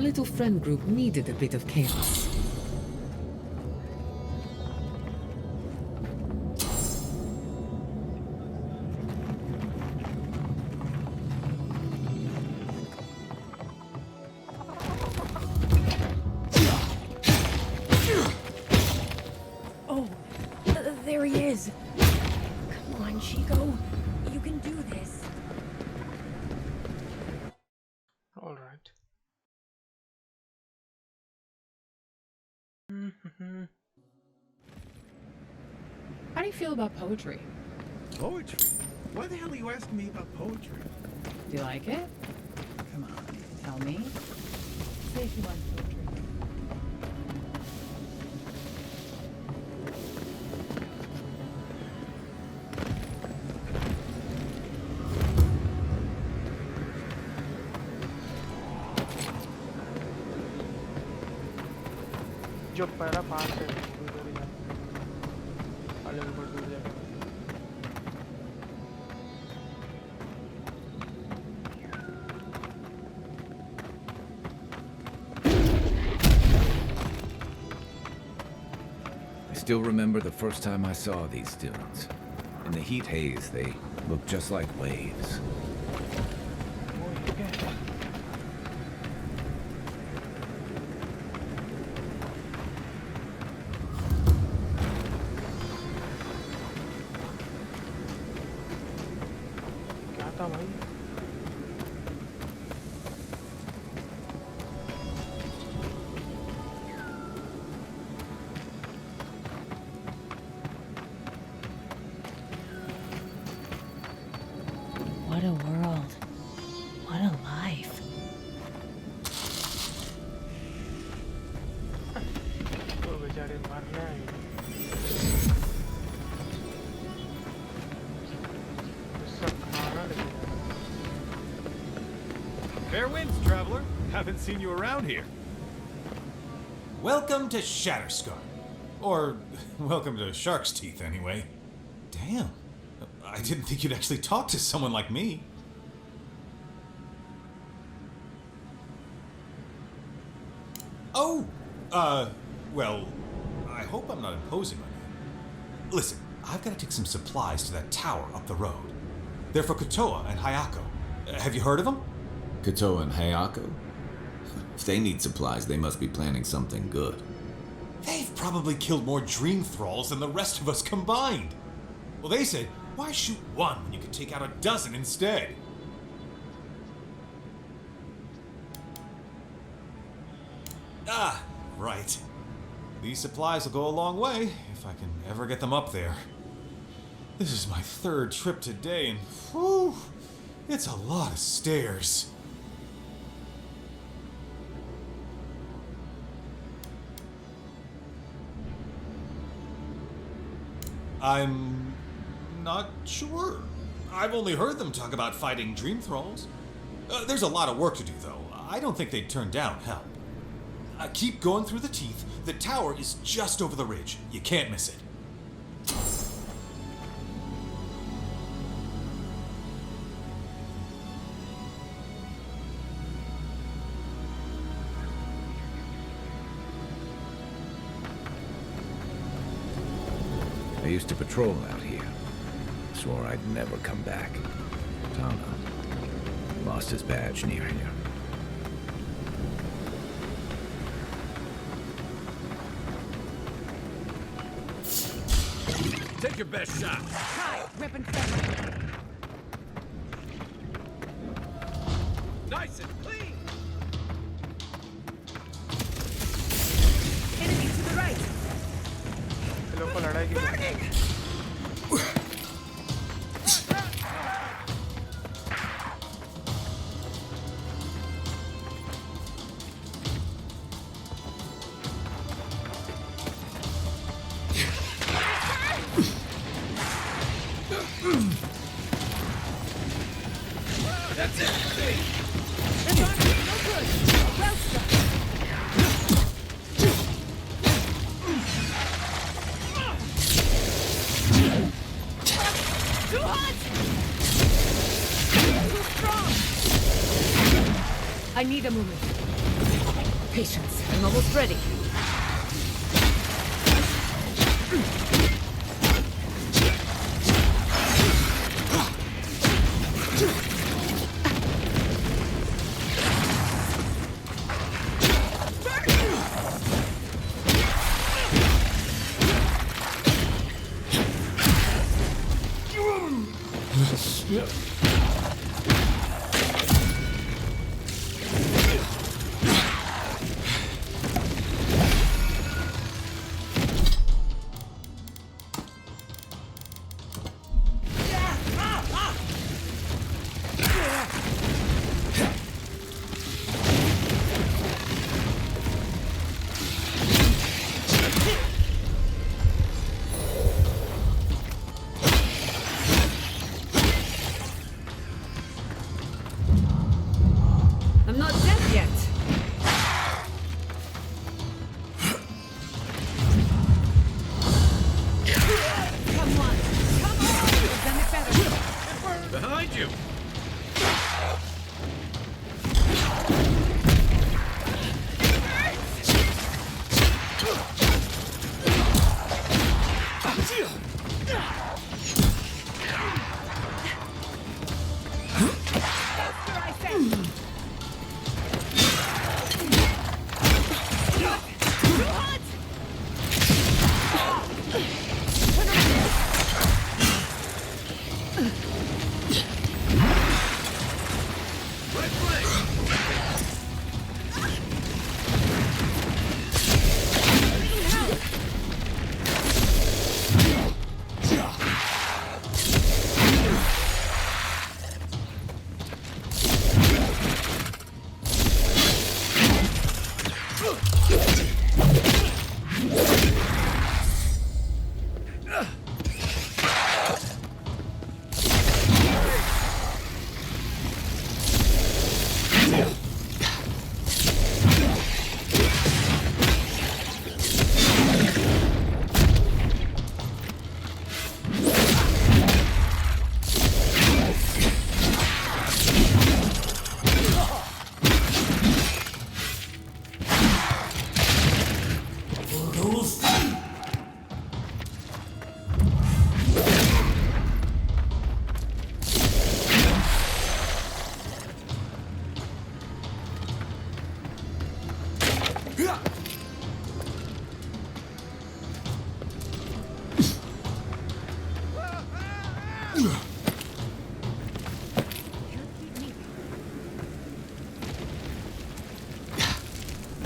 little friend group needed a bit of chaos. Oh, there he is. Come on, Chico. You can do this. All right. How do you feel about poetry? Poetry? Why the hell are you asking me about poetry? Do you like it? Come on, tell me. Say if you like poetry. जो पहला part है दूर जाए वाले ऊपर दूर जाए I still remember the first time I saw these dunes. In the heat haze, they looked just like waves. वो ये क्या है क्या था भाई What a world. What a life. वो बेचारे मरने आए सब खाना लेके जा रहा है। Fair winds, traveler. Haven't seen you around here. Welcome to Shatterscar. Or, welcome to Shark's Teeth, anyway. Damn. I didn't think you'd actually talk to someone like me. Oh! Well, I hope I'm not imposing on you. Listen, I've got to take some supplies to that tower up the road. They're for Kotoa and Hayako. Have you heard of them? Kotoa and Hayako? If they need supplies, they must be planning something good. They've probably killed more dream thralls than the rest of us combined. Well, they said, why shoot one when you could take out a dozen instead? Ah, right. These supplies will go a long way if I can ever get them up there. This is my third trip today, and whew, it's a lot of stairs. I'm not sure. I've only heard them talk about fighting dream thralls. There's a lot of work to do, though. I don't think they'd turn down help. Keep going through the teeth. The tower is just over the ridge. You can't miss it. I used to patrol out here. Swore I'd never come back. Tana lost his badge near here. Take your best shot. Hi, Rip and Feather. Nice and clean. Enemy to the right. ये लोग को लड़ाई की Burning! That's it. This arm is no good. Well struck. Too hot! Too strong! I need a moment. Patience. I'm almost ready. I'm not dead yet. Come on. Come on. You've done it better. Behind you!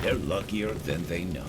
They're luckier than they know.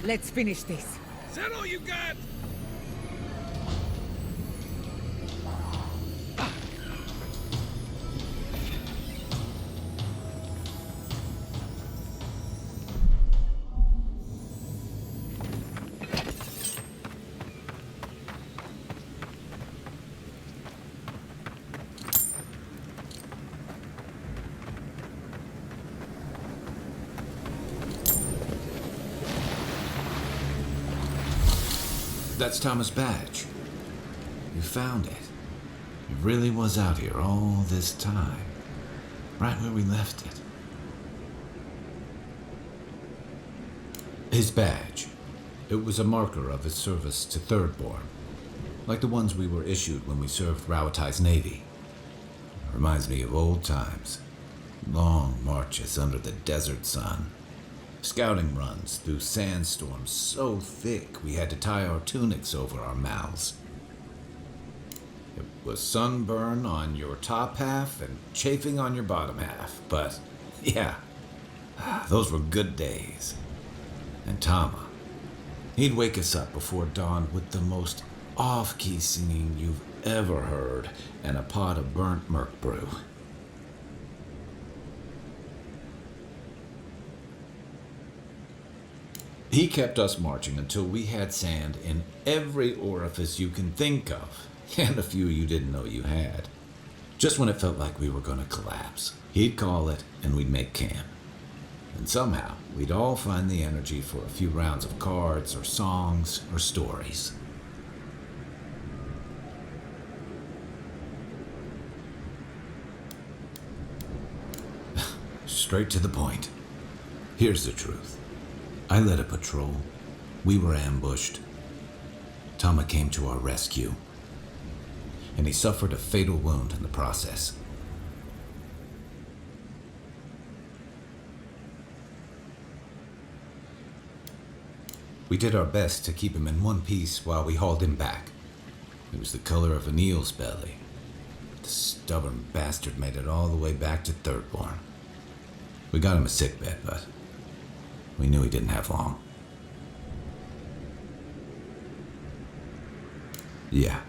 Let's finish this. Is that all you got? That's Thomas' badge. You found it. It really was out here all this time. Right where we left it. His badge. It was a marker of his service to Thirdborn. Like the ones we were issued when we served Rauatai's navy. Reminds me of old times. Long marches under the desert sun. Scouting runs through sandstorms so thick we had to tie our tunics over our mouths. It was sunburn on your top half and chafing on your bottom half, but yeah, those were good days. And Tama, he'd wake us up before dawn with the most off-key singing you've ever heard and a pot of burnt merc brew. He kept us marching until we had sand in every orifice you can think of, and a few you didn't know you had. Just when it felt like we were going to collapse, he'd call it and we'd make camp. And somehow, we'd all find the energy for a few rounds of cards or songs or stories. Straight to the point. Here's the truth. I led a patrol. We were ambushed. Tama came to our rescue. And he suffered a fatal wound in the process. We did our best to keep him in one piece while we hauled him back. It was the color of an eel's belly. The stubborn bastard made it all the way back to Thirdborn. We got him a sickbed, but we knew he didn't have long. Yeah.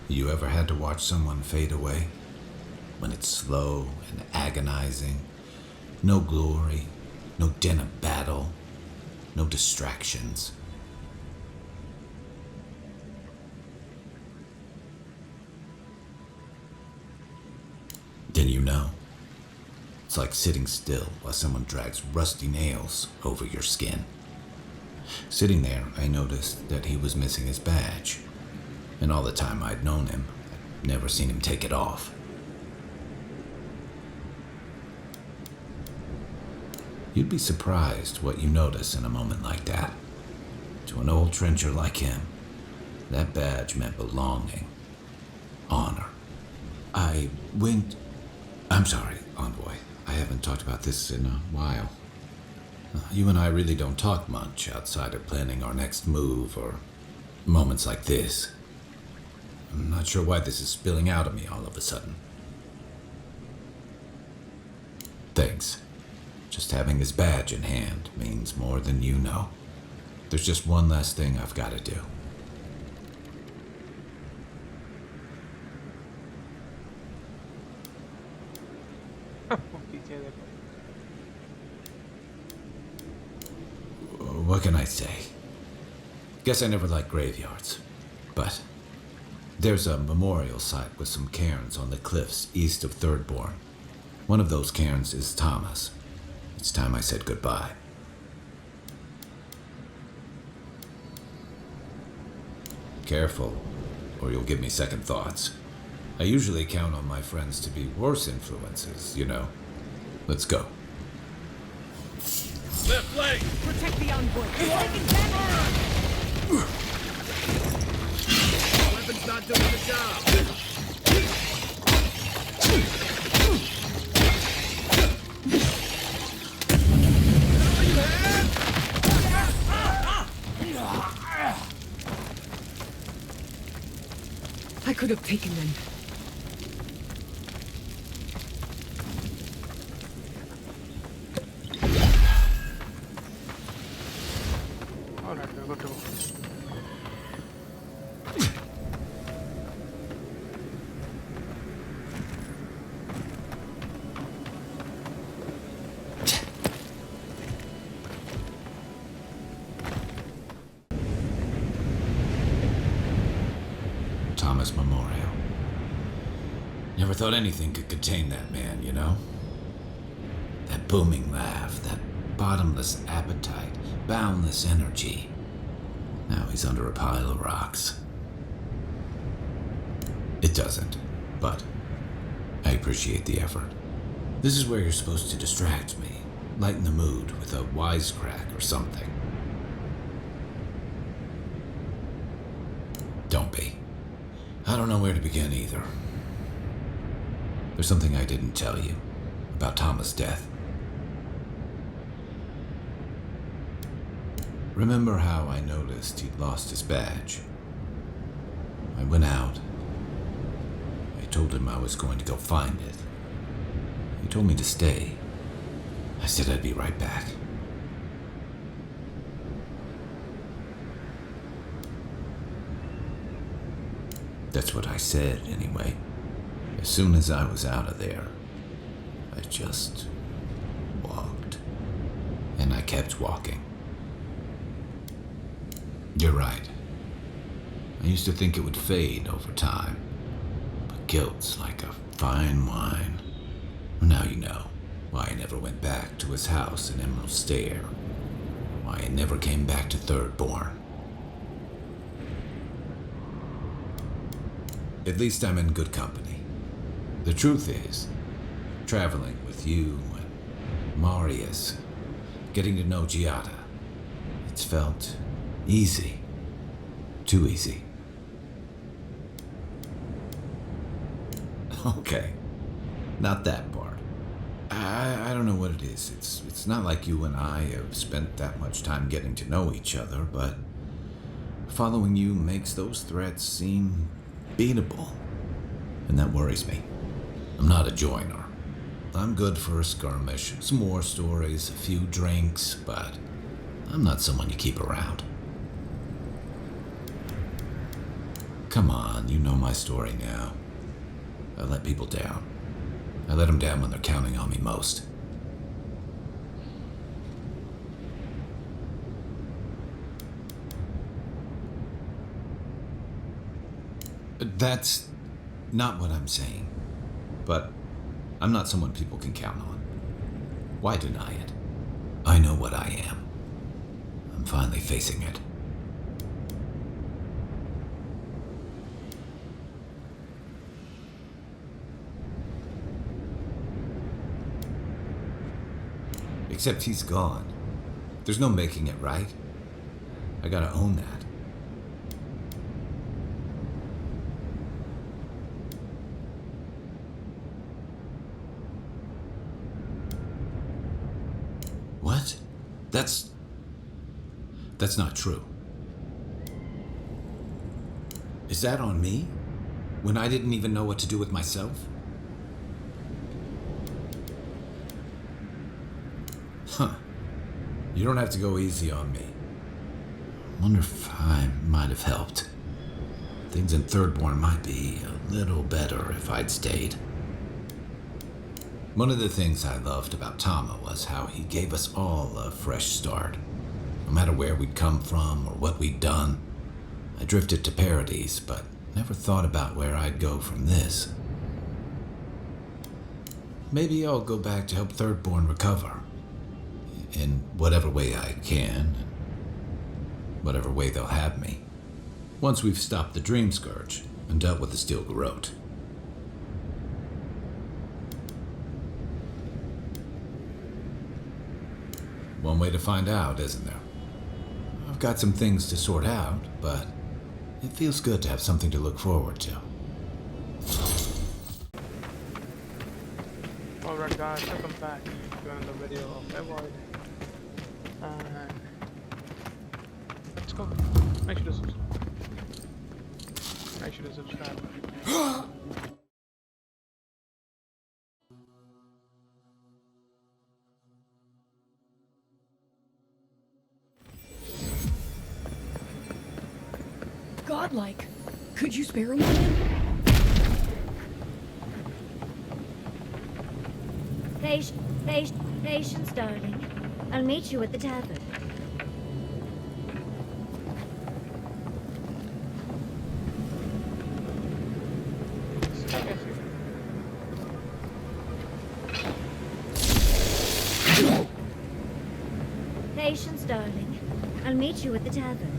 You ever had to watch someone fade away? When it's slow and agonizing, no glory, no din of battle, no distractions. Then you know. It's like sitting still while someone drags rusty nails over your skin. Sitting there, I noticed that he was missing his badge. And all the time I'd known him, I'd never seen him take it off. You'd be surprised what you notice in a moment like that. To an old trencher like him, that badge meant belonging, honor. I'm sorry, Envoy. I haven't talked about this in a while. You and I really don't talk much outside of planning our next move or moments like this. I'm not sure why this is spilling out of me all of a sudden. Thanks. Just having his badge in hand means more than you know. There's just one last thing I've got to do. पीछे देखो. What can I say? Guess I never liked graveyards. But there's a memorial site with some cairns on the cliffs east of Thirdborn. One of those cairns is Tama's. It's time I said goodbye. Careful, or you'll give me second thoughts. I usually count on my friends to be worse influences, you know. Let's go. Left leg! Protect the envoy. He's taking damage. Weapon's not doing the job. I could have taken them. Alright, we'll go to. Thomas Memorial. Never thought anything could contain that man, you know? That booming laugh, that bottomless appetite, boundless energy. Now he's under a pile of rocks. It doesn't, but I appreciate the effort. This is where you're supposed to distract me, lighten the mood with a wisecrack or something. Don't be. I don't know where to begin either. There's something I didn't tell you about Tama's death. Remember how I noticed he'd lost his badge? I went out. I told him I was going to go find it. He told me to stay. I said I'd be right back. That's what I said, anyway. As soon as I was out of there, I just walked. And I kept walking. You're right. I used to think it would fade over time. But guilt's like a fine wine. Now you know why I never went back to his house in Emerald Stair. Why I never came back to Thirdborn. At least I'm in good company. The truth is, traveling with you and Marius, getting to know Giada, it's felt easy. Too easy. Okay, not that part. I don't know what it is. It's not like you and I have spent that much time getting to know each other, but following you makes those threats seem beatable. And that worries me. I'm not a joiner. I'm good for a skirmish, some war stories, a few drinks, but I'm not someone you keep around. Come on, you know my story now. I let people down. I let them down when they're counting on me most. That's not what I'm saying. But I'm not someone people can count on. Why deny it? I know what I am. I'm finally facing it. Except he's gone. There's no making it right. I gotta own that. What? That's not true. Is that on me? When I didn't even know what to do with myself? Huh. You don't have to go easy on me. Wonder if I might have helped. Things in Thirdborn might be a little better if I'd stayed. One of the things I loved about Tama was how he gave us all a fresh start. No matter where we'd come from or what we'd done. I drifted to Paradise, but never thought about where I'd go from this. Maybe I'll go back to help Thirdborn recover. In whatever way I can. Whatever way they'll have me. Once we've stopped the Dream Scourge and dealt with the Steel Garrote. One way to find out, isn't there? I've got some things to sort out, but it feels good to have something to look forward to. Alright guys, welcome back to another video of Avowed. And let's go. Make sure to subscribe. Make sure to subscribe. Godlike. Could you spare a moment? Patience, darling. I'll meet you at the tavern. Patience, darling. I'll meet you at the tavern.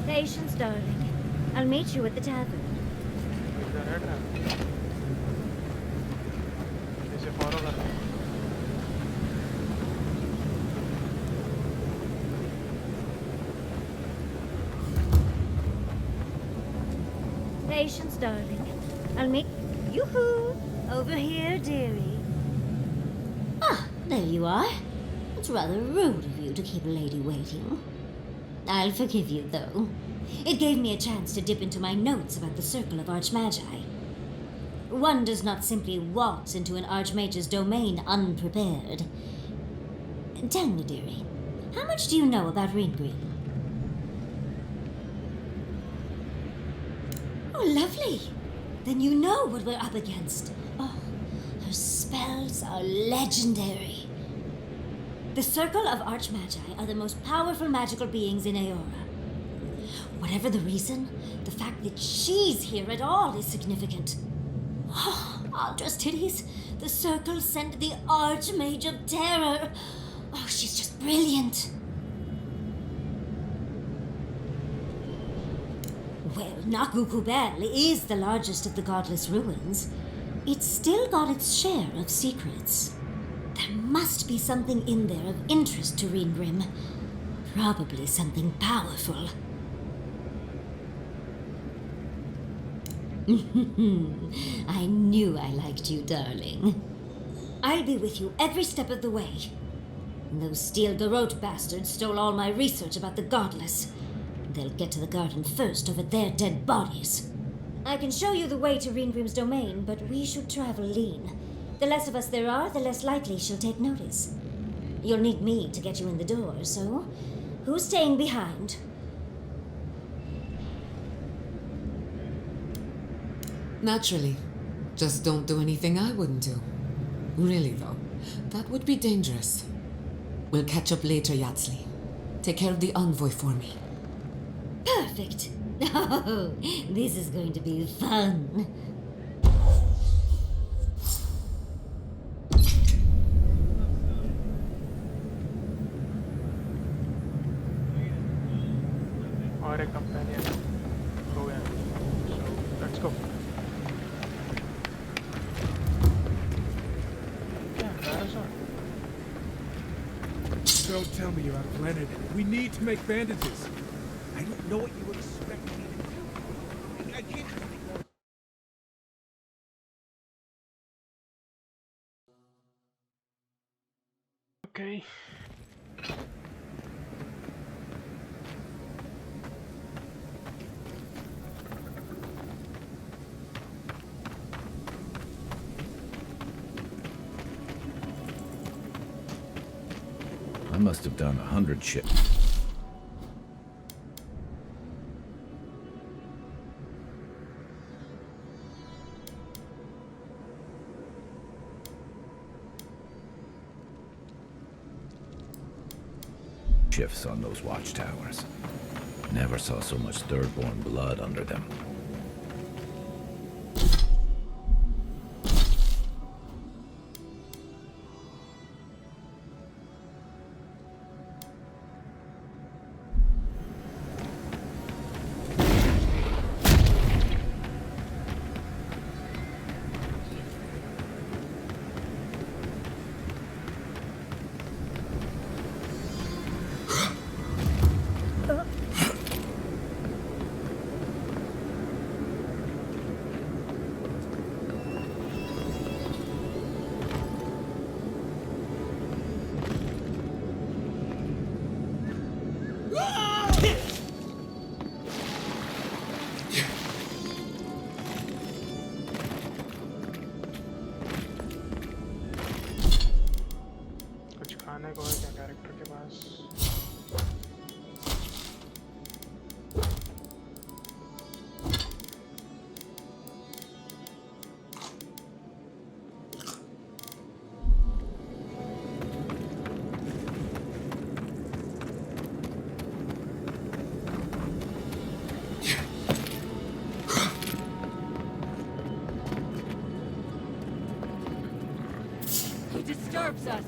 Patience, darling. I'll meet you at the tavern. इसे follow कर Patience, darling. I'll meet... Yoo-hoo! Over here, dearie. Ah, there you are. It's rather rude of you to keep a lady waiting. I'll forgive you, though. It gave me a chance to dip into my notes about the Circle of Archmagi. One does not simply waltz into an Archmage's domain unprepared. Tell me, dearie, how much do you know about Ringrim? Oh, lovely. Then you know what we're up against. Oh, her spells are legendary. The Circle of Archmagi are the most powerful magical beings in Aora. Whatever the reason, the fact that she's here at all is significant. Oh, Aldra's titties, the Circle sent the Archmage of Terror. Oh, she's just brilliant. Well, Nakukubel is the largest of the godless ruins. It's still got its share of secrets. There must be something in there of interest to Ringrim. Probably something powerful. I knew I liked you, darling. I'll be with you every step of the way. Those Steel Garrote bastards stole all my research about the godless. They'll get to the garden first over their dead bodies. I can show you the way to Ringrim's domain, but we should travel lean. The less of us there are, the less likely she'll take notice. You'll need me to get you in the door, so who's staying behind? Naturally. Just don't do anything I wouldn't do. Really, though, that would be dangerous. We'll catch up later, Yatsley. Take care of the envoy for me. Perfect. Oh, this is going to be fun. और एक companion हो गया. So let's go. Yeah, dinosaur. Don't tell me you're out of Leonard. We need to make bandages. I don't know what you would expect me to do. I can't just ignore. Okay. I must have done 100 shifts. Shifts on those watchtowers. Never saw so much Thirdborn blood under them. कुछ खाने को है क्या character के पास? He disturbs us.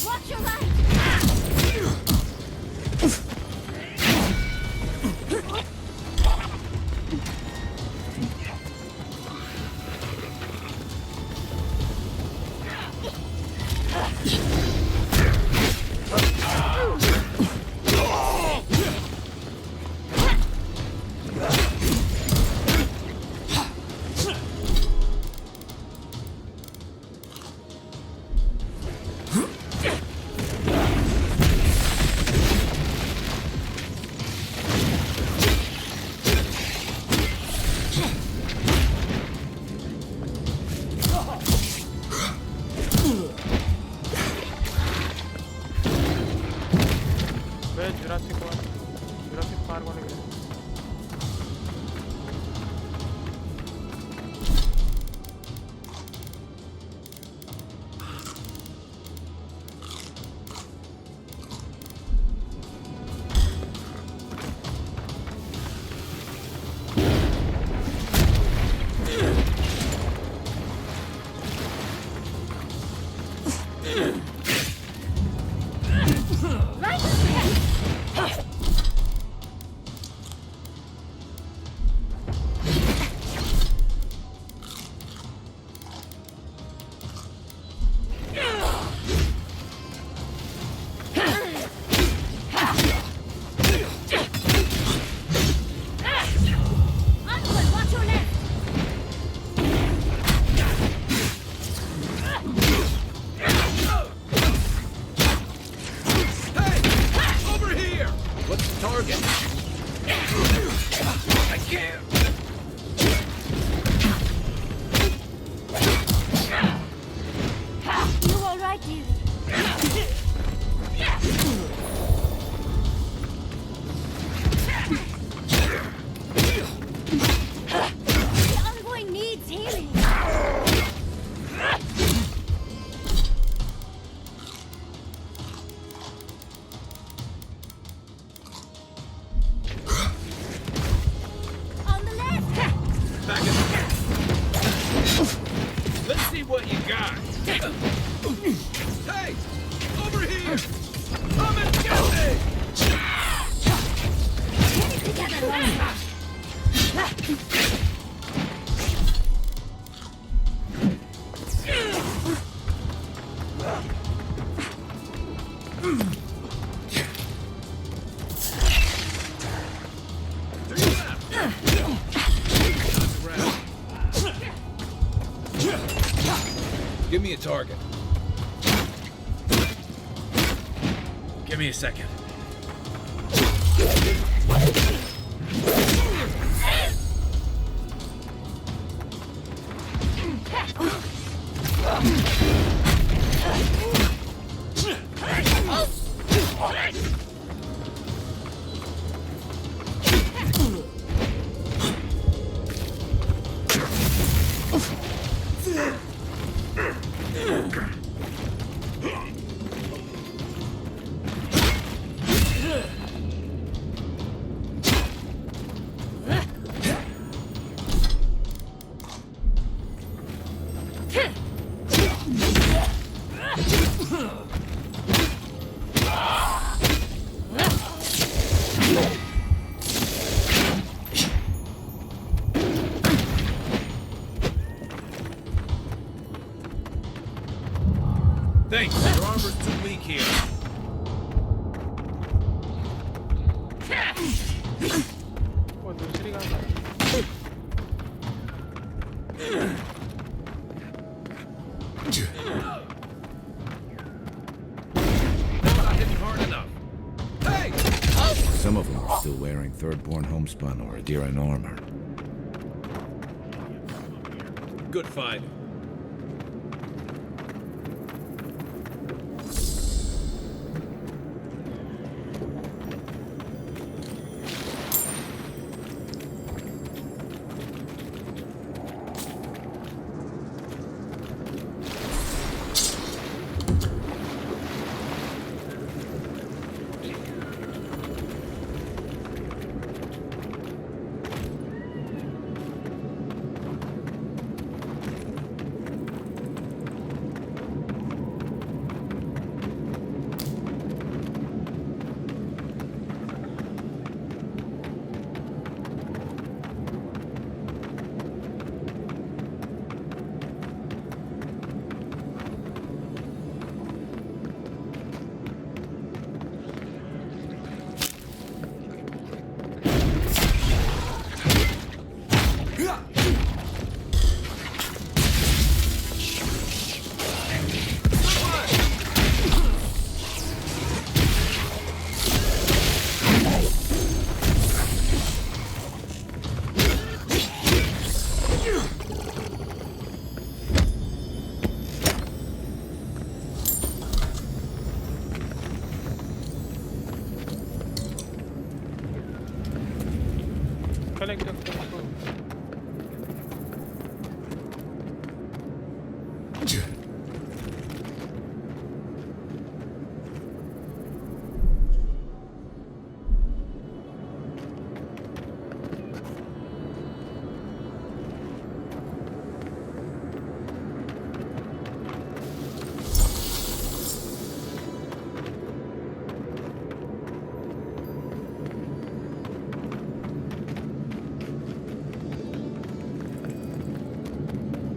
Watch your right! Way Jurassic park वाले गए Onward, watch your left! Hey! Over here! What's the target? I can't! You all right, dearie? The envoy needs healing. On the left! Back it. Let's see what you got. Hey! Over here! Come and get me! Get it together, Longshot. Give me a target. Give me a second. Thanks. Your armor's too weak here. वो दूसरी कहाँ है Not hitting hard enough. Hey! Some of them are still wearing third-born homespun or Adiran armor. Good fight.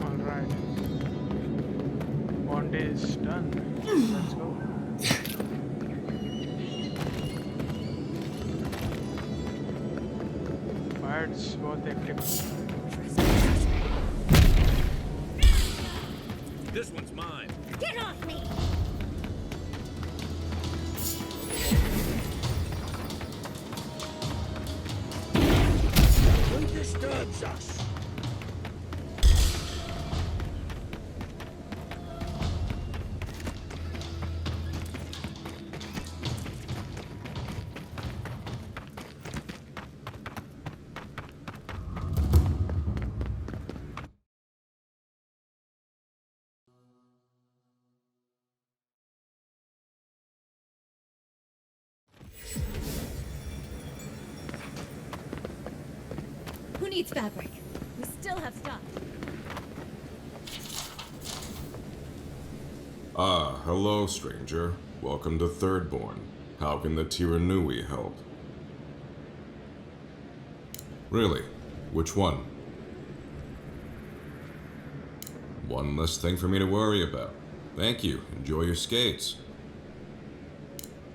Alright. One day is done. Let's go. Birds बहुत active. This one's mine. Get off me! Who disturbs us? Who needs fabric? We still have stuff. Ah, hello, stranger. Welcome to Thirdborn. How can the Tiranui help? Really? Which one? One less thing for me to worry about. Thank you. Enjoy your skates.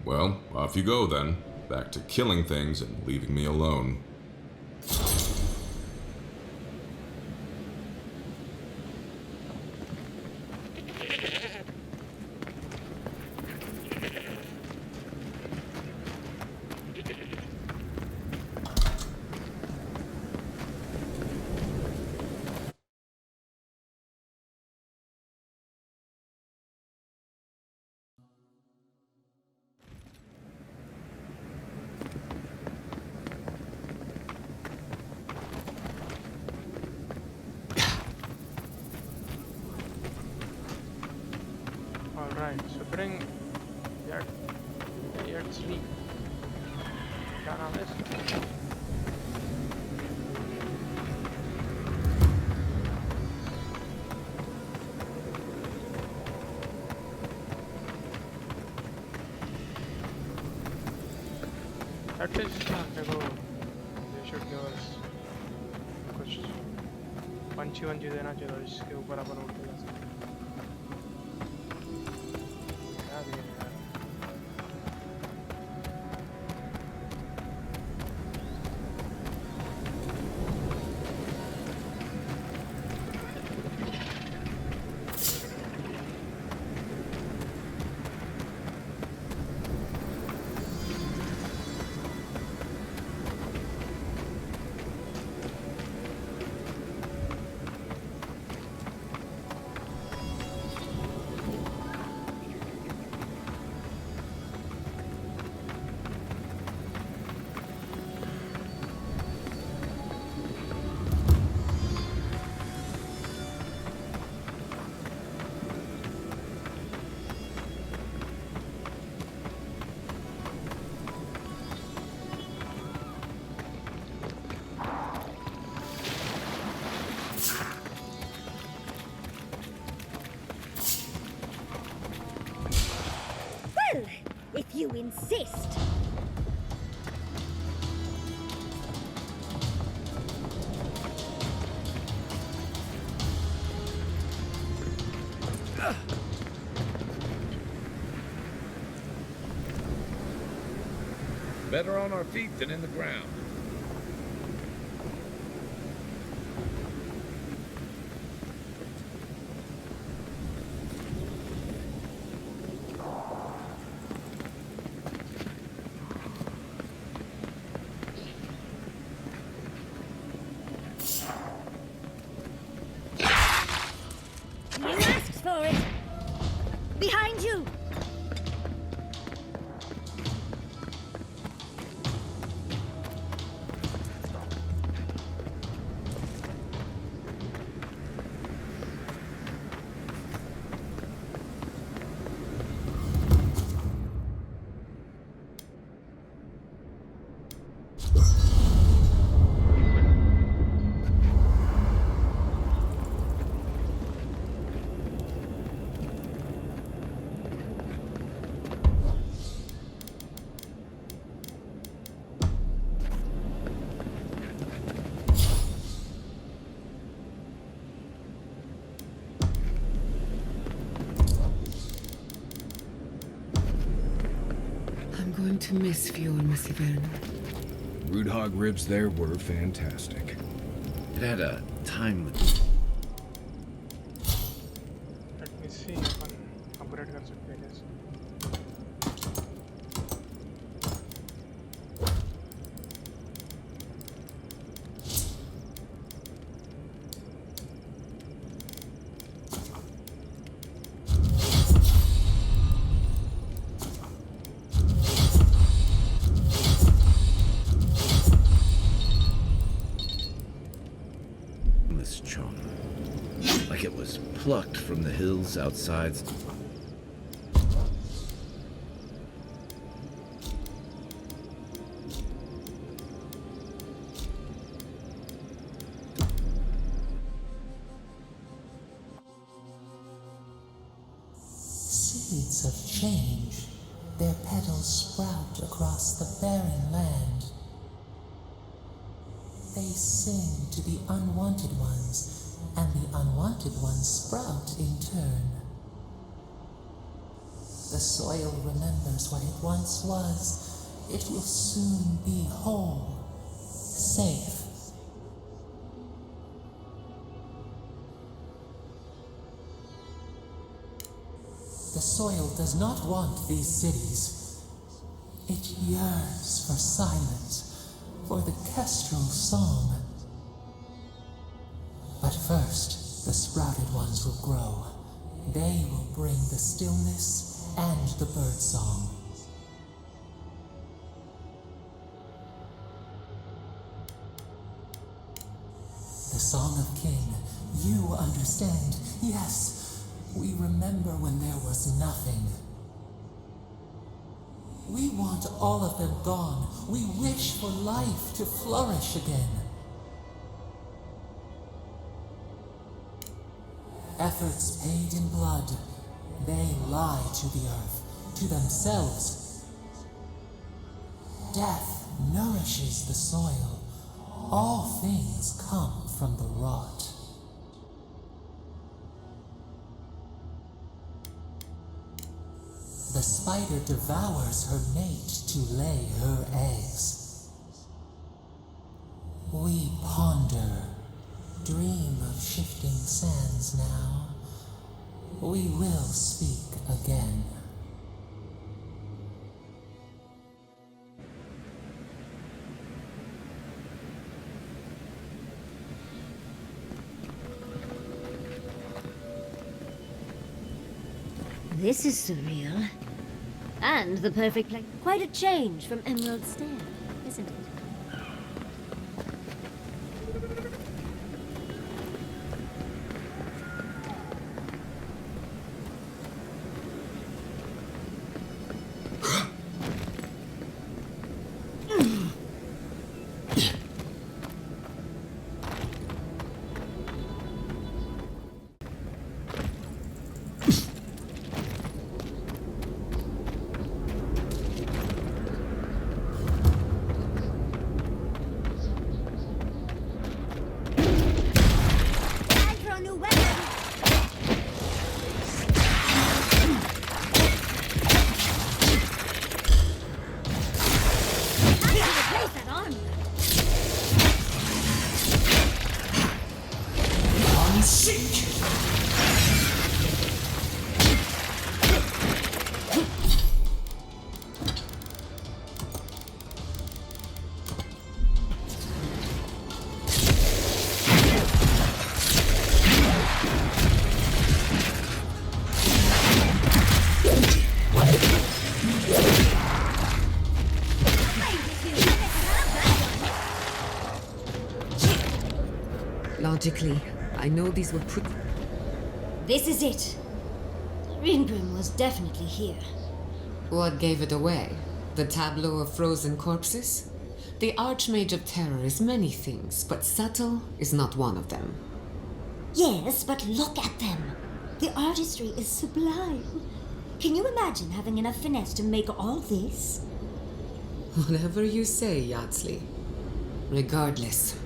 Well, off you go then. Back to killing things and leaving me alone. Alright, so bring यार sleep. क्या नाम है इसका? At least they should give us कुछ पंछी देना चाहिए जिसके ऊपर अपन उड़ के जा सकते हैं। क्या दिया यार? If you insist. Better on our feet than in the ground. You asked for it. Behind you. going to miss Fjord, Miss Yvonne. Root hog ribs there were fantastic. It had a time. Let me see if I can upgrade कर सकते हैं कैसे. This chong. Like it was plucked from the hills outside. Seeds of change, their petals sprout across the barren land. They sing to the unwanted ones, and the unwanted ones sprout in turn. The soil remembers what it once was. It will soon be whole, safe. The soil does not want these cities. It yearns for silence, for the kestrel song. But first, the sprouted ones will grow. They will bring the stillness and the bird song. The Song of King, you understand. Yes, we remember when there was nothing. We want all of them gone. We wish for life to flourish again. Efforts paid in blood, they lie to the earth, to themselves. Death nourishes the soil. All things come from the rot. The spider devours her mate to lay her eggs. We ponder, dream of shifting sands now. We will speak again. This is surreal. And the perfect place. Quite a change from Emerald Stair, isn't it? Logically, I know these were put. This is it. Ringgrim was definitely here. What gave it away? The tableau of frozen corpses? The Archmage of Terror is many things, but subtle is not one of them. Yes, but look at them. The artistry is sublime. Can you imagine having enough finesse to make all this? Whatever you say, Yardsley. Regardless,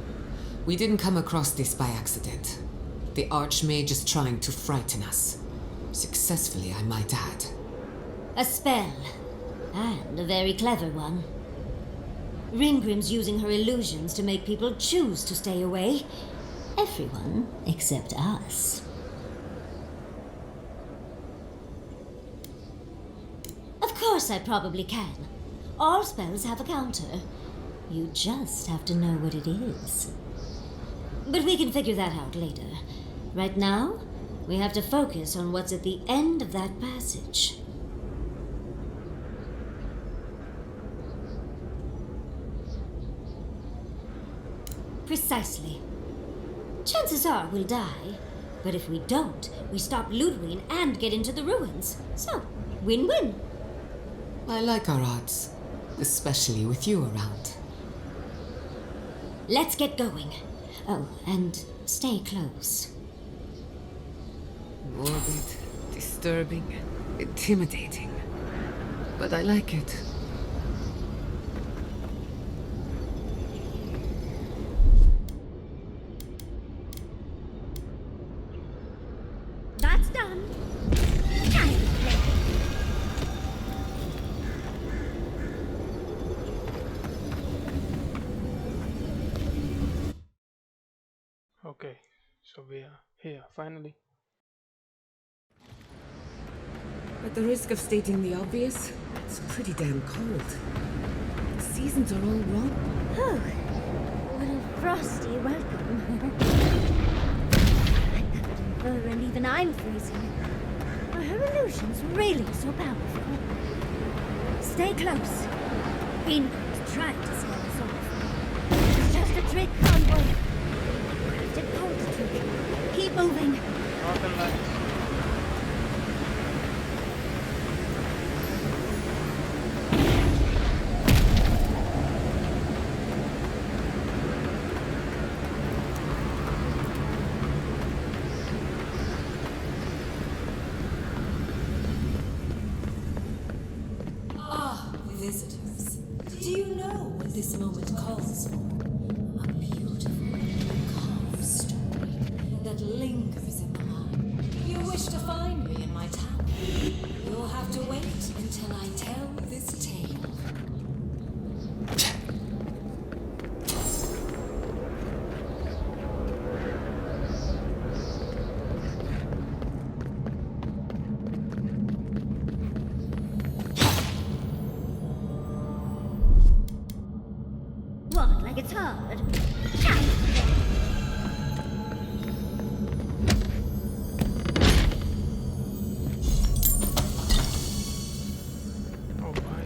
we didn't come across this by accident. The Archmage is trying to frighten us. Successfully, I might add. A spell. And a very clever one. Ringgrim's using her illusions to make people choose to stay away. Everyone except us. Of course I probably can. All spells have a counter. You just have to know what it is. But we can figure that out later. Right now, we have to focus on what's at the end of that passage. Precisely. Chances are we'll die, but if we don't, we stop Ludwig and get into the ruins. So, win-win. I like our odds, especially with you around. Let's get going. Oh, and stay close. Morbid, disturbing, intimidating. But I like it. That's done. Okay, so we are here, finally. At the risk of stating the obvious, it's pretty damn cold. The seasons are all wrong. Oh, what a frosty welcome. I'm covered in fur and even I'm freezing. Are her illusions really so powerful? Stay close. Greenwood's trying to scare us off. It's just a trick, convoy. Crafted cold trick. Keep moving. Northern Lights. Visitors, do you know what this moment calls for? A beautiful, calm story that lingers in the mind. You wish to find me in my tower? You'll have to wait until I tell this tale. What, like it's hard? Oh my.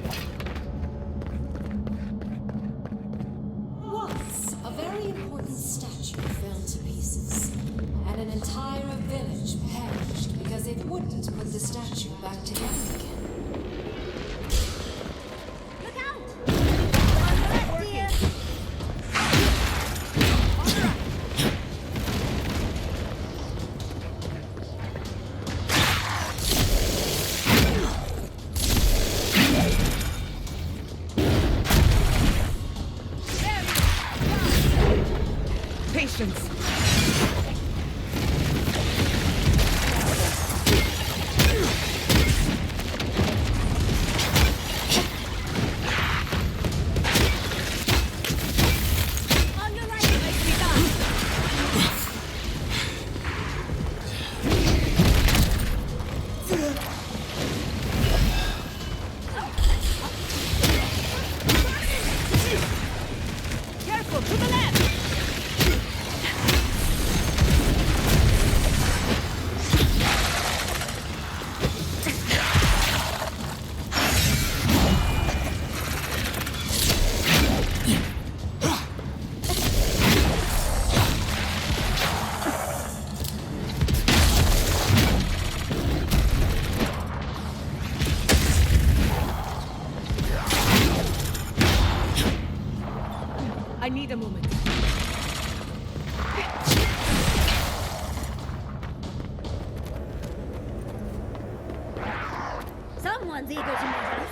Once, a very important statue fell to pieces, and an entire village perished because it wouldn't put the statue back together again. Look out! On the left, dear! Patience! On your right! Nicely done! Careful, to the left! I need a moment. Someone's eager to meet us.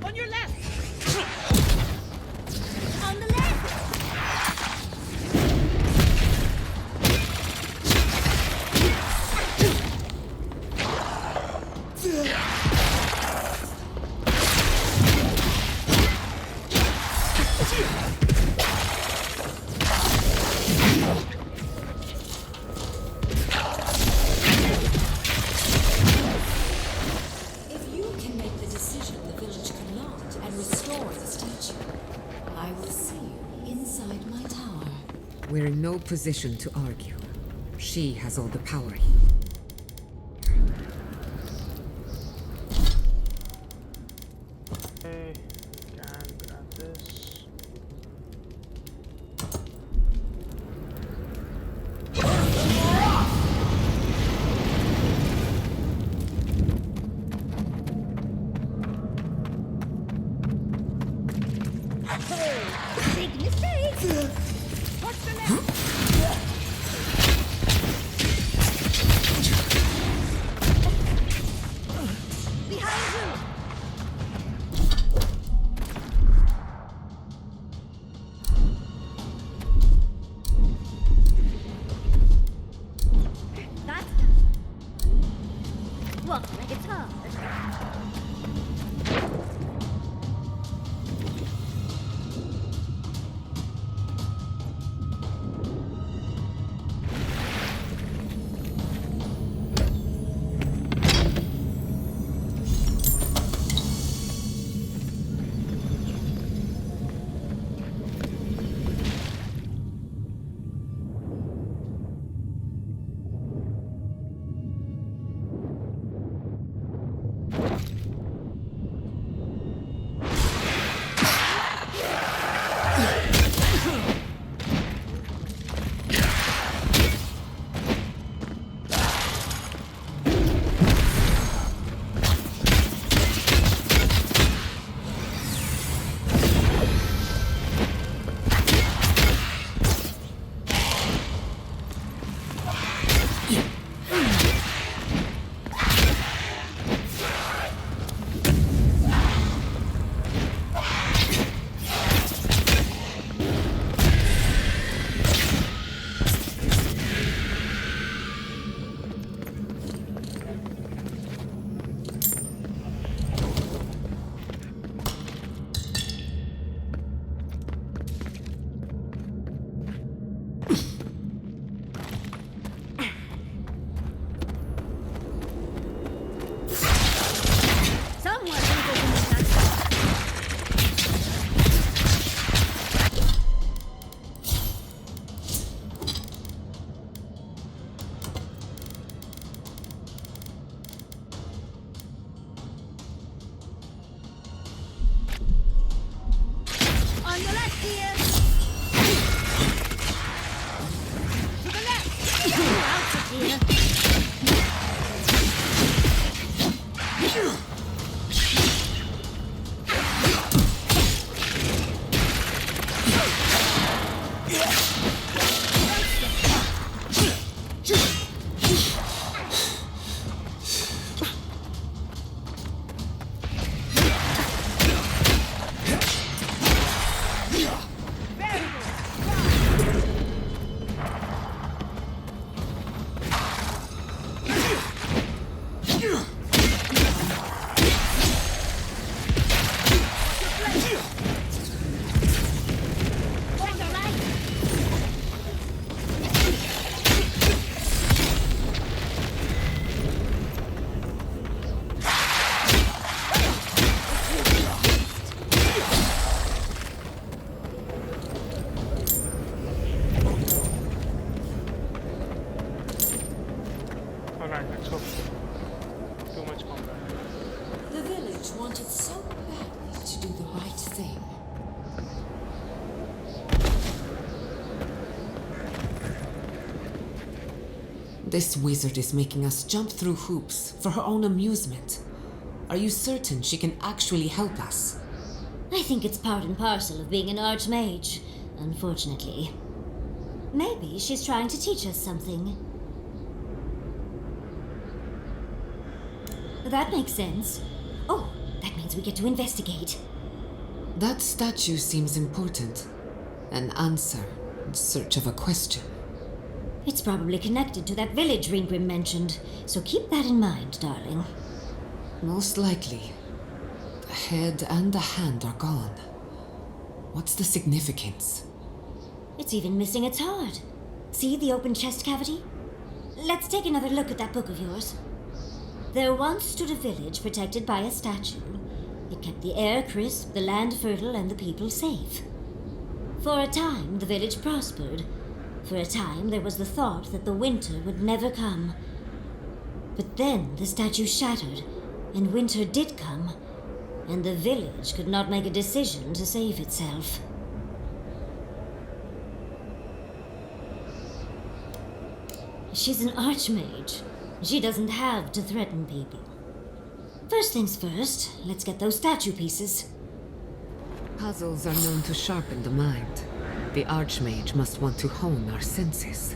On your left! On the left! adore the statue. I will see you inside my tower. We're in no position to argue. She has all the power here. Okay, can grab this. Big mistake! What's the next? Behind you! That's walk like it's hard. Someone needs to do that. On your left, dear. To the left. Out, dear. Alright, let's hope. Too much combat. The village wanted so badly to do the right thing. This wizard is making us jump through hoops for her own amusement. Are you certain she can actually help us? I think it's part and parcel of being an archmage, unfortunately. Maybe she's trying to teach us something. That makes sense. Oh, that means we get to investigate. That statue seems important. An answer in search of a question. It's probably connected to that village Ringgrim mentioned, so keep that in mind, darling. Most likely. The head and the hand are gone. What's the significance? It's even missing its heart. See the open chest cavity? Let's take another look at that book of yours. There once stood a village protected by a statue. It kept the air crisp, the land fertile, and the people safe. For a time, the village prospered. For a time, there was the thought that the winter would never come. But then the statue shattered, and winter did come, and the village could not make a decision to save itself. She's an archmage. She doesn't have to threaten people. First things first, let's get those statue pieces. Puzzles are known to sharpen the mind. The Archmage must want to hone our senses.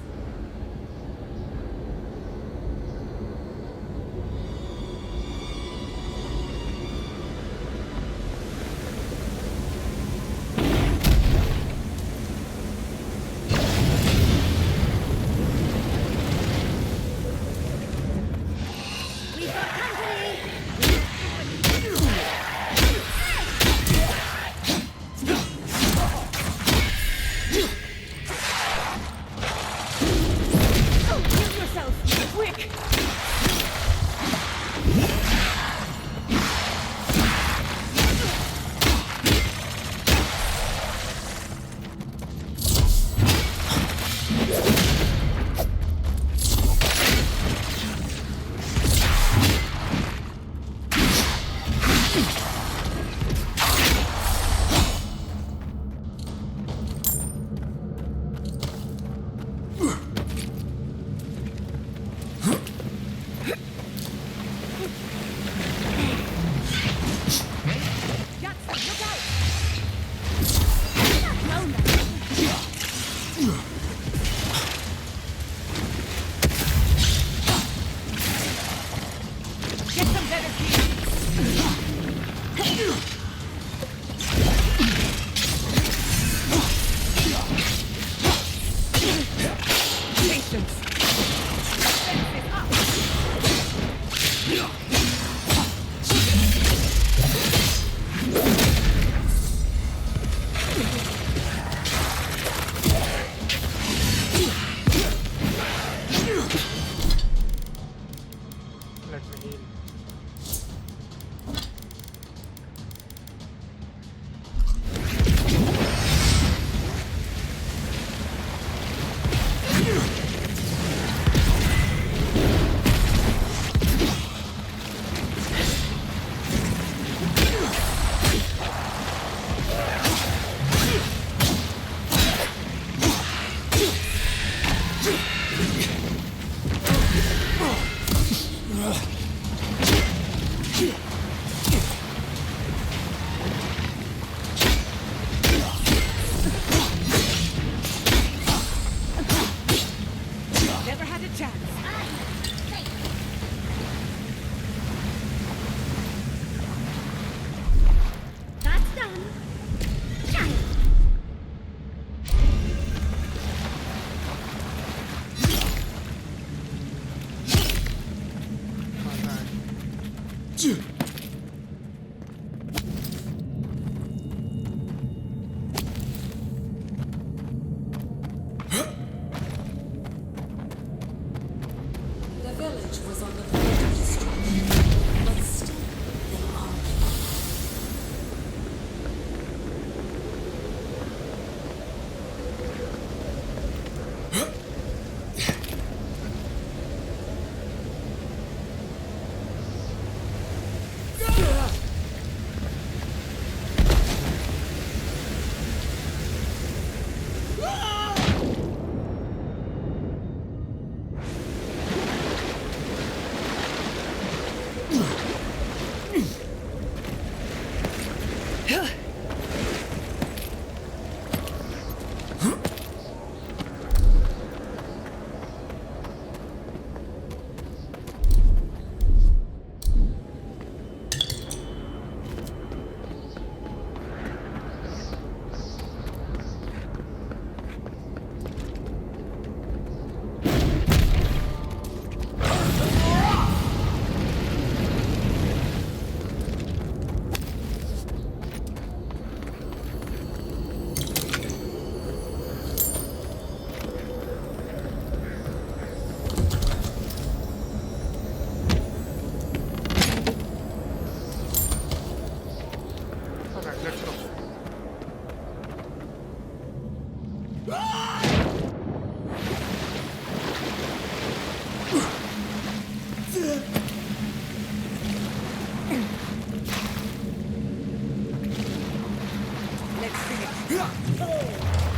Let's go.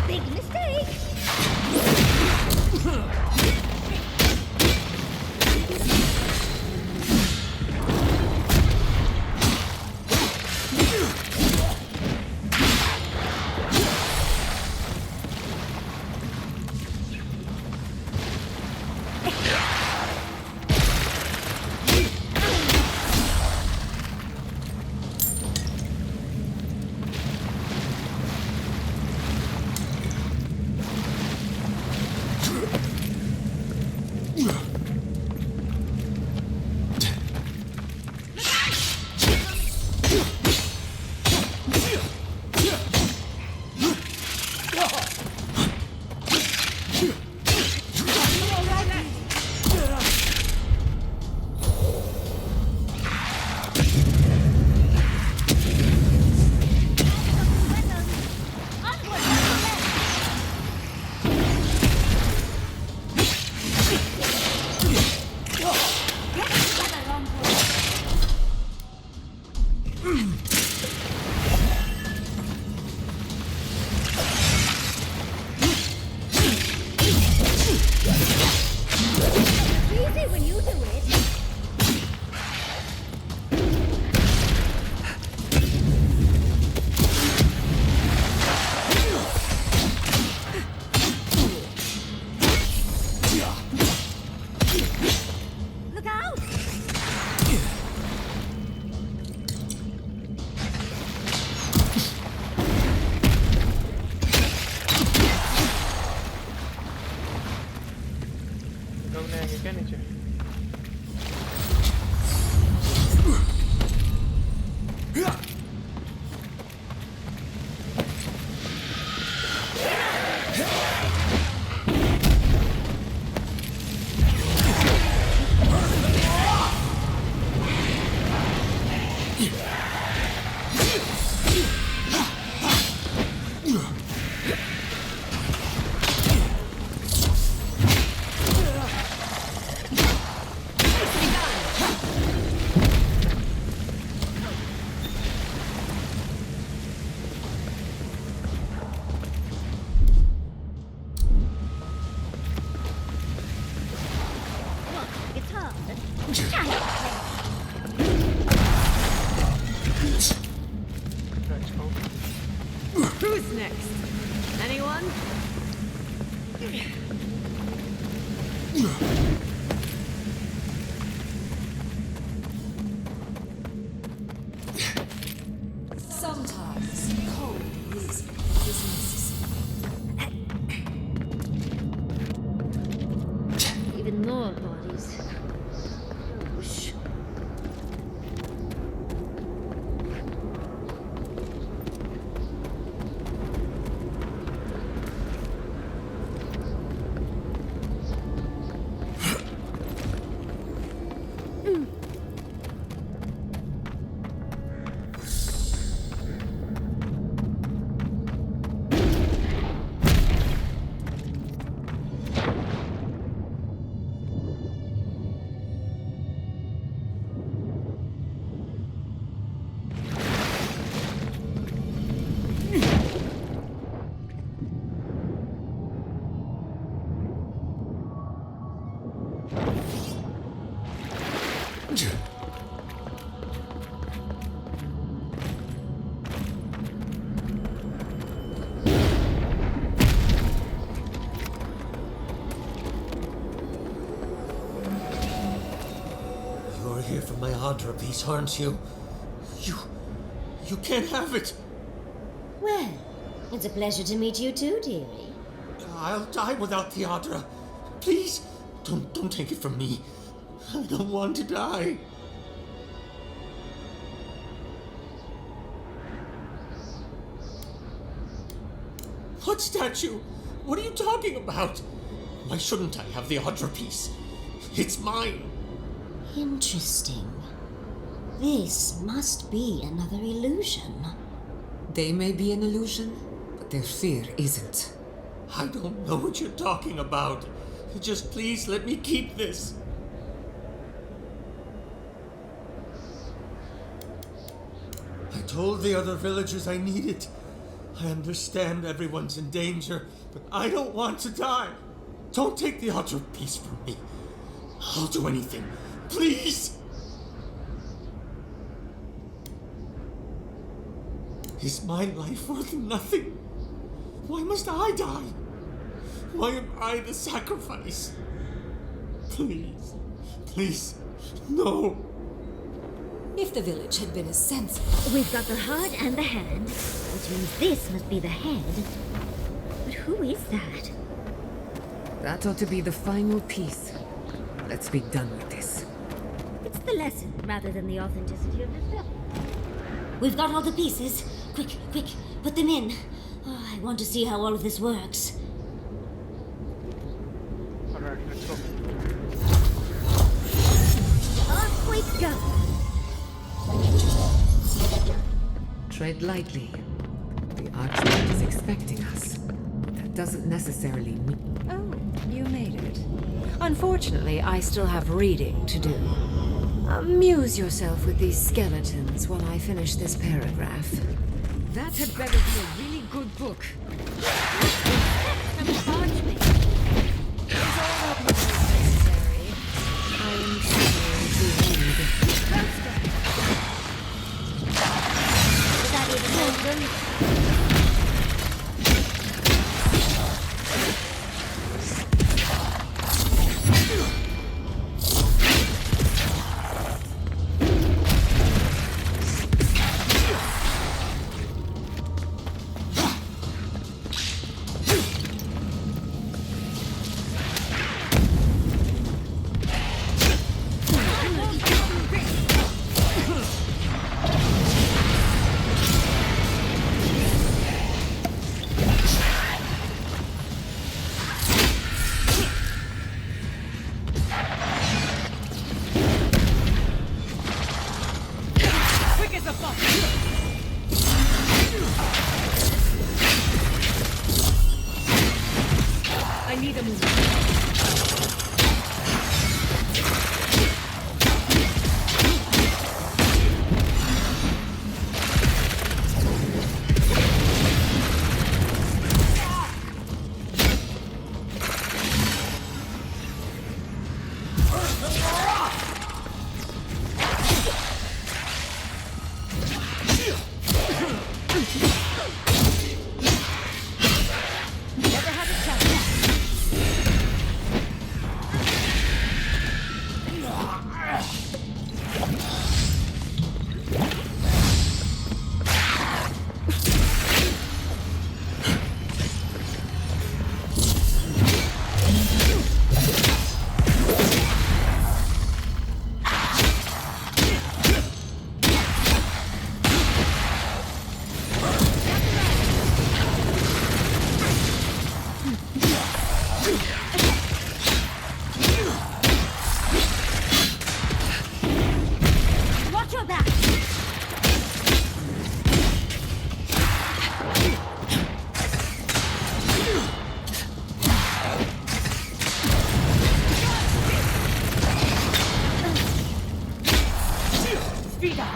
Big mistake. Easy when you do it. Look out! लोग ने आगे क्या नीचे Guitar. Let's go. Who's next? Anyone? Sometimes cold reason is necessary. Even more bodies. Whoosh. You're here for my Audra piece, aren't you? You can't have it. Well, it's a pleasure to meet you too, dearie. I'll die without the Audra. Please, don't take it from me. I don't want to die. What statue? What are you talking about? Why shouldn't I have the Audra piece? It's mine. Interesting. This must be another illusion. They may be an illusion, but their fear isn't. I don't know what you're talking about. Just please let me keep this. I told the other villagers I need it. I understand everyone's in danger, but I don't want to die. Don't take the altar of peace from me. I'll do anything. Please! Is my life worth nothing? Why must I die? Why am I the sacrifice? Please, please, no. If the village had been as sensible... We've got the heart and the hand, which means this must be the head. But who is that? That ought to be the final piece. Let's be done with this. It's the lesson rather than the authenticity of the stuff. We've got all the pieces. Quick, quick, put them in. Oh, I want to see how all of this works. Alright, let's go. Off we go. Tread lightly. The Archmage is expecting us. That doesn't necessarily mean... Oh, you made it. Unfortunately, I still have reading to do. Amuse yourself with these skeletons while I finish this paragraph. That had better be a really good book. From the parchment. Is all that necessary? I am trying to read. Is that even open? I need a move. Watch your back. Speed up.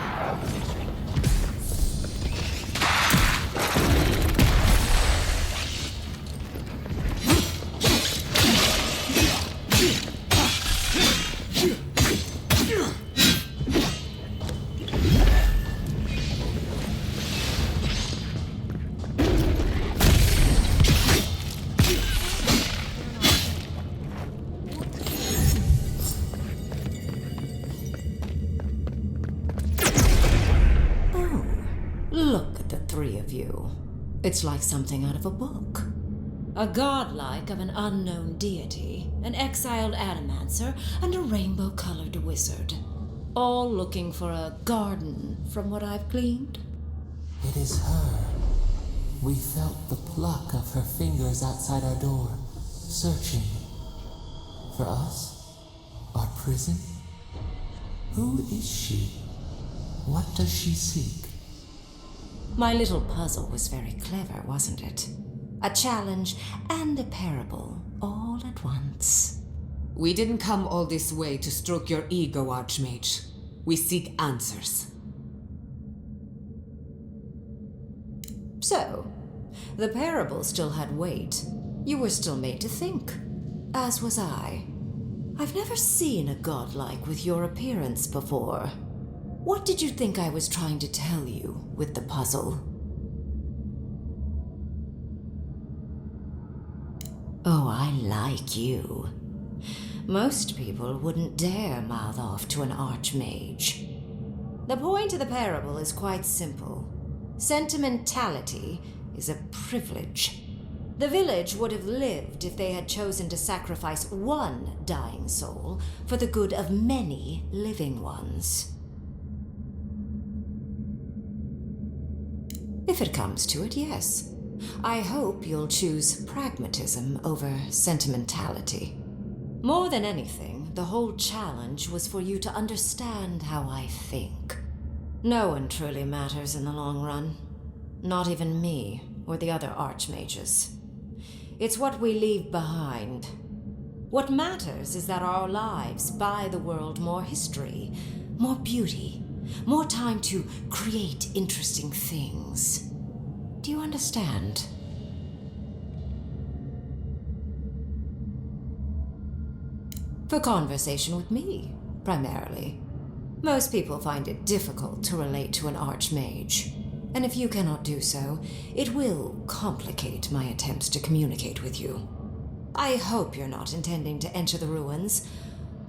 Look at the three of you. It's like something out of a book. A godlike of an unknown deity, an exiled adamancer, and a rainbow-colored wizard. All looking for a garden, from what I've gleaned. It is her. We felt the pluck of her fingers outside our door, searching. For us? Our prison? Who is she? What does she seek? My little puzzle was very clever, wasn't it? A challenge and a parable all at once. We didn't come all this way to stroke your ego, Archmage. We seek answers. So, the parable still had weight. You were still made to think, as was I. I've never seen a godlike with your appearance before. What did you think I was trying to tell you with the puzzle? Oh, I like you. Most people wouldn't dare mouth off to an archmage. The point of the parable is quite simple. Sentimentality is a privilege. The village would have lived if they had chosen to sacrifice one dying soul for the good of many living ones. If it comes to it, yes. I hope you'll choose pragmatism over sentimentality. More than anything, the whole challenge was for you to understand how I think. No one truly matters in the long run. Not even me or the other archmages. It's what we leave behind. What matters is that our lives buy the world more history, more beauty, more time to create interesting things. Do you understand? For conversation with me, primarily. Most people find it difficult to relate to an archmage, and if you cannot do so, it will complicate my attempts to communicate with you. I hope you're not intending to enter the ruins.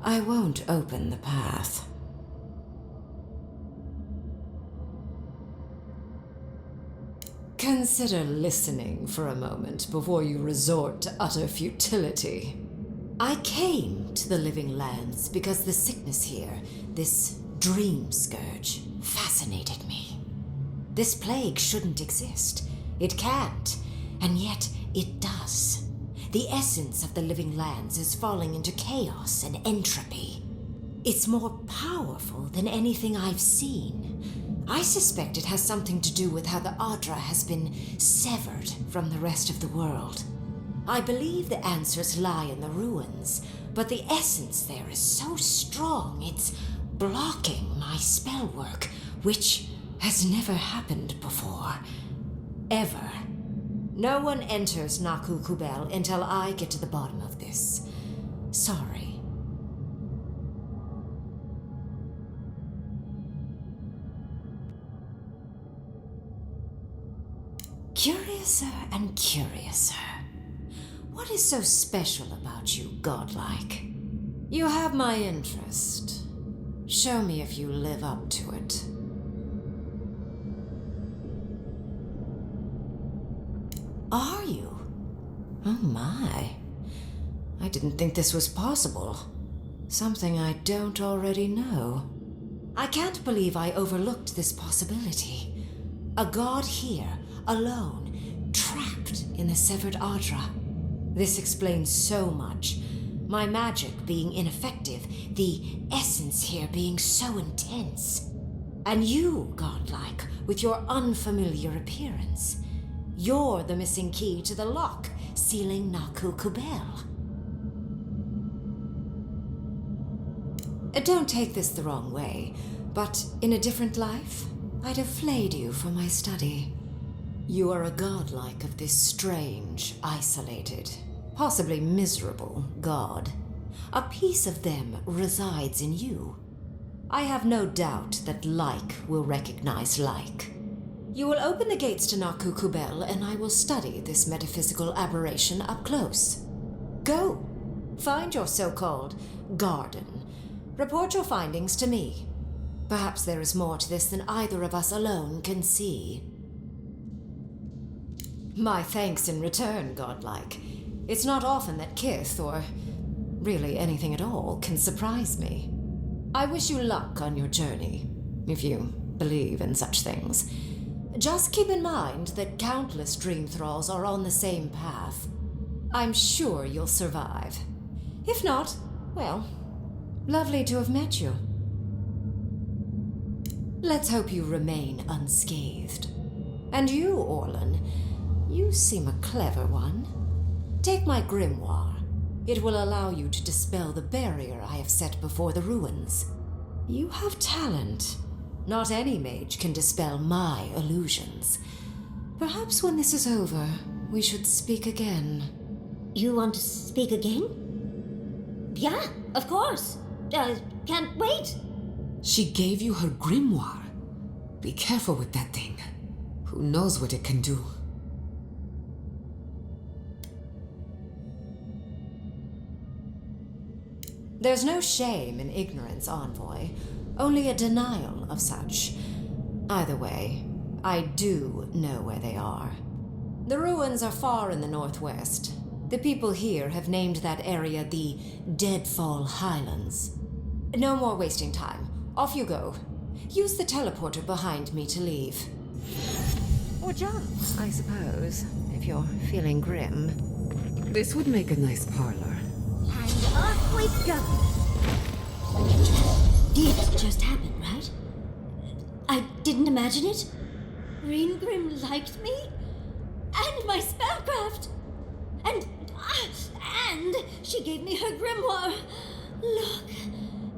I won't open the path. Consider listening for a moment before you resort to utter futility. I came to the Living Lands because the sickness here, this dream scourge, fascinated me. This plague shouldn't exist. It can't, and yet it does. The essence of the Living Lands is falling into chaos and entropy. It's more powerful than anything I've seen. I suspect it has something to do with how the Adra has been severed from the rest of the world. I believe the answers lie in the ruins, but the essence there is so strong it's blocking my spell work, which has never happened before. Ever. No one enters Naku Kubel until I get to the bottom of this. Sorry. Curiouser and curiouser. What is so special about you, godlike? You have my interest. Show me if you live up to it. Are you? Oh my. I didn't think this was possible. Something I don't already know. I can't believe I overlooked this possibility. A god here, alone, trapped in the severed Adra. This explains so much. My magic being ineffective, the essence here being so intense. And you, godlike, with your unfamiliar appearance. You're the missing key to the lock, sealing Naku Kubel. Don't take this the wrong way, but in a different life, I'd have flayed you for my study. You are a godlike of this strange, isolated, possibly miserable god. A piece of them resides in you. I have no doubt that like will recognize like. You will open the gates to Naku Kubel, and I will study this metaphysical aberration up close. Go. Find your so-called garden. Report your findings to me. Perhaps there is more to this than either of us alone can see. My thanks in return, godlike. It's not often that Kith, or really anything at all, can surprise me. I wish you luck on your journey, if you believe in such things. Just keep in mind that countless dream thralls are on the same path. I'm sure you'll survive. If not, well, lovely to have met you. Let's hope you remain unscathed. And you, Orlan, you seem a clever one. Take my grimoire. It will allow you to dispel the barrier I have set before the ruins. You have talent. Not any mage can dispel my illusions. Perhaps when this is over, we should speak again. You want to speak again? Yeah, of course. Can't wait. She gave you her grimoire. Be careful with that thing. Who knows what it can do? There's no shame in ignorance, Envoy. Only a denial of such. Either way, I do know where they are. The ruins are far in the northwest. The people here have named that area the Deadfall Highlands. No more wasting time. Off you go. Use the teleporter behind me to leave. Or jump, I suppose, if you're feeling grim. This would make a nice parlor. And off we go. Did just happen, right? I didn't imagine it. Ringrim liked me? And my spellcraft! And she gave me her grimoire! Look,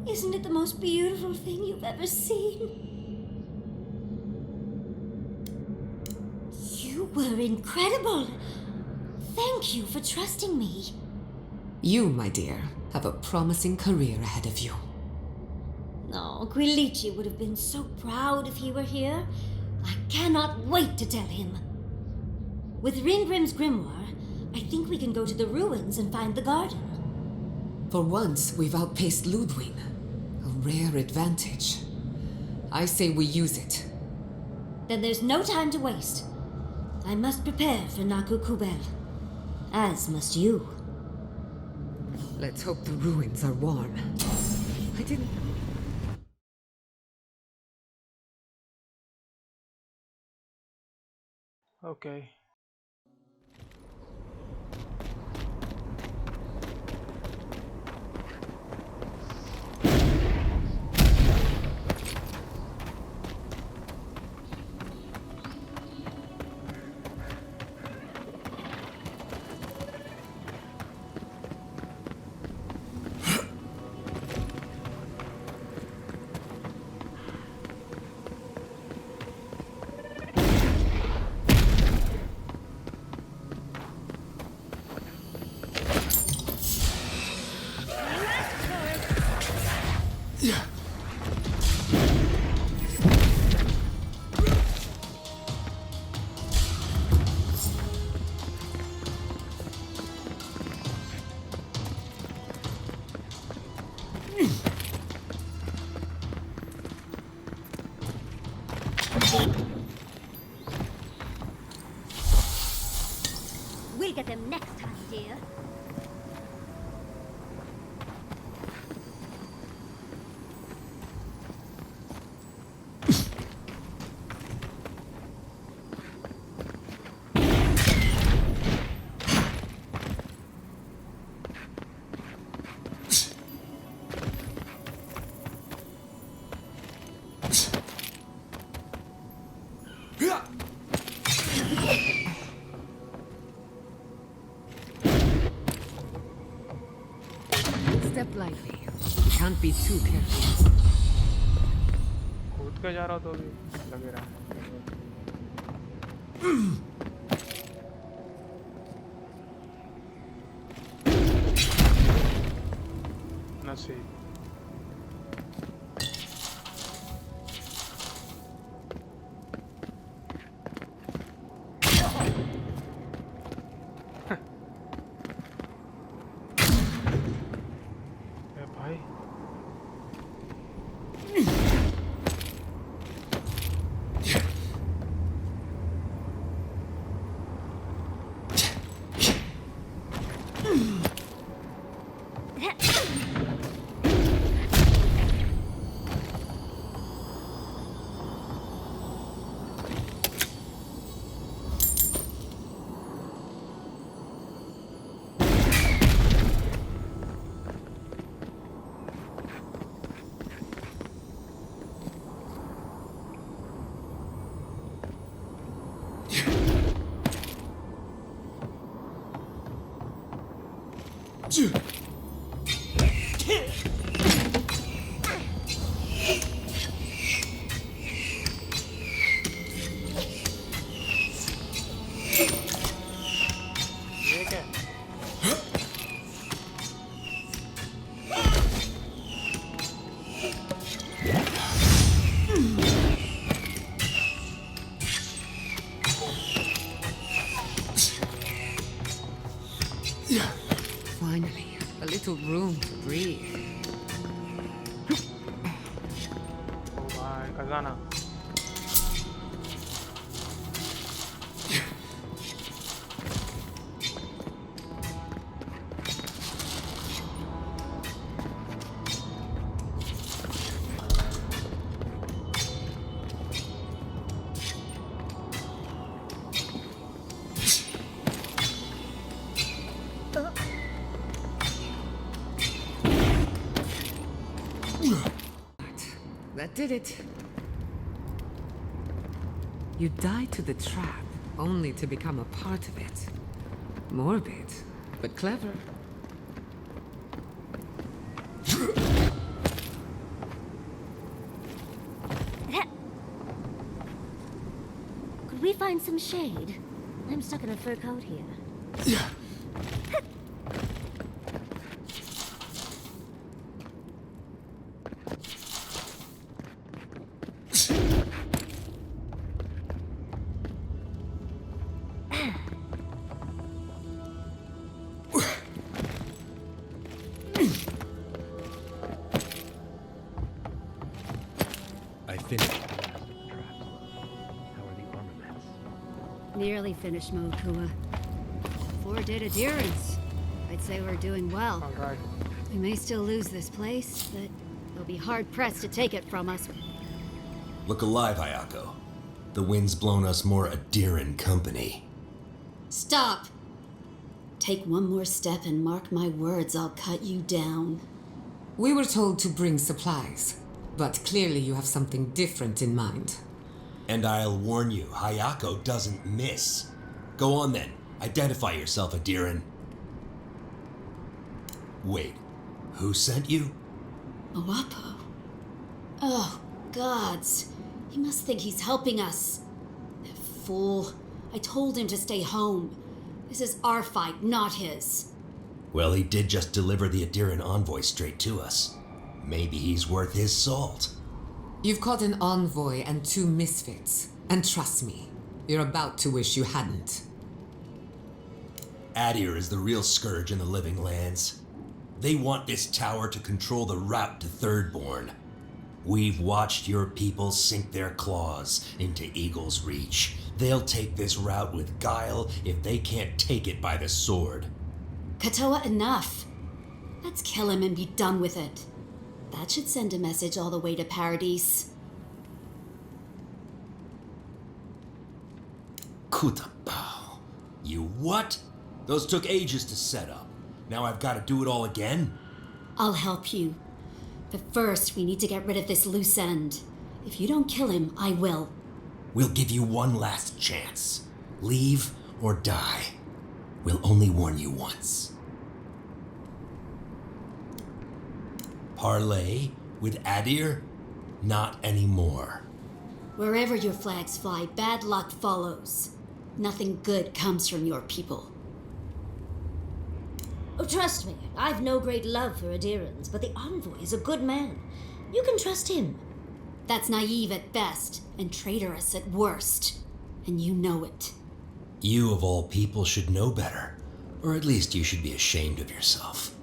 isn't it the most beautiful thing you've ever seen? You were incredible! Thank you for trusting me. You, my dear, have a promising career ahead of you. Oh, Quilici would have been so proud if he were here. I cannot wait to tell him. With Ringrim's grimoire, I think we can go to the ruins and find the garden. For once, we've outpaced Ludwig. A rare advantage. I say we use it. Then there's no time to waste. I must prepare for Naku Kubel. As must you. Let's hope the ruins are warm. I didn't... Okay. We'll get them next time, dear. Step lightly. Can't be too careful. कूद के जा रहा तो भी लगे रहा नसीब भाई ये क्या? Finally, a little room to breathe. ओ भाई खजाना. That did it. You died to the trap, only to become a part of it. Morbid, but clever. Could we find some shade? I'm stuck in a fur coat here. I finished. Nearly finished, Mokua. 4 dead adherents. I'd say we're doing well. All right. We may still lose this place, but they'll be hard-pressed to take it from us. Look alive, Hayako. The wind's blown us more Adiran company. Stop! Take one more step and mark my words, I'll cut you down. We were told to bring supplies, but clearly you have something different in mind. And I'll warn you, Hayako doesn't miss. Go on then. Identify yourself, Adiran. Wait, who sent you? Owapo? Oh, gods. He must think he's helping us. That fool. I told him to stay home. This is our fight, not his. Well, he did just deliver the Adiran envoy straight to us. Maybe he's worth his salt. You've caught an envoy and 2 misfits. And trust me, you're about to wish you hadn't. Adir is the real scourge in the living lands. They want this tower to control the route to Thirdborn. We've watched your people sink their claws into Eagle's Reach. They'll take this route with guile if they can't take it by the sword. Katoa, enough. Let's kill him and be done with it. That should send a message all the way to Paradise. Kutapao. You what? Those took ages to set up. Now I've got to do it all again? I'll help you. But first, we need to get rid of this loose end. If you don't kill him, I will. We'll give you one last chance. Leave or die. We'll only warn you once. Parley with Adir? Not anymore. Wherever your flags fly, bad luck follows. Nothing good comes from your people. Oh, trust me, I've no great love for Adirans, but the envoy is a good man. You can trust him. That's naive at best, and traitorous at worst. And you know it. You of all people should know better. Or at least you should be ashamed of yourself.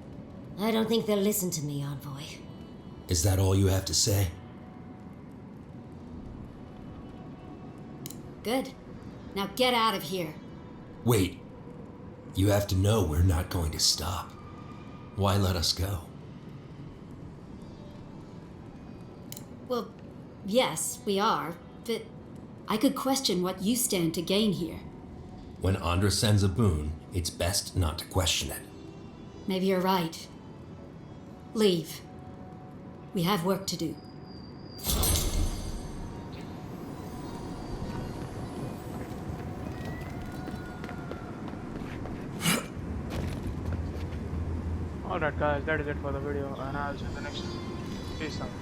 I don't think they'll listen to me, envoy. Is that all you have to say? Good. Now get out of here. Wait. You have to know we're not going to stop. Why let us go? Well, yes, we are, but I could question what you stand to gain here. When Andra sends a boon, it's best not to question it. Maybe you're right. Leave. We have work to do. Alright guys, that is it for the video, and I'll see you in the next one. Peace out.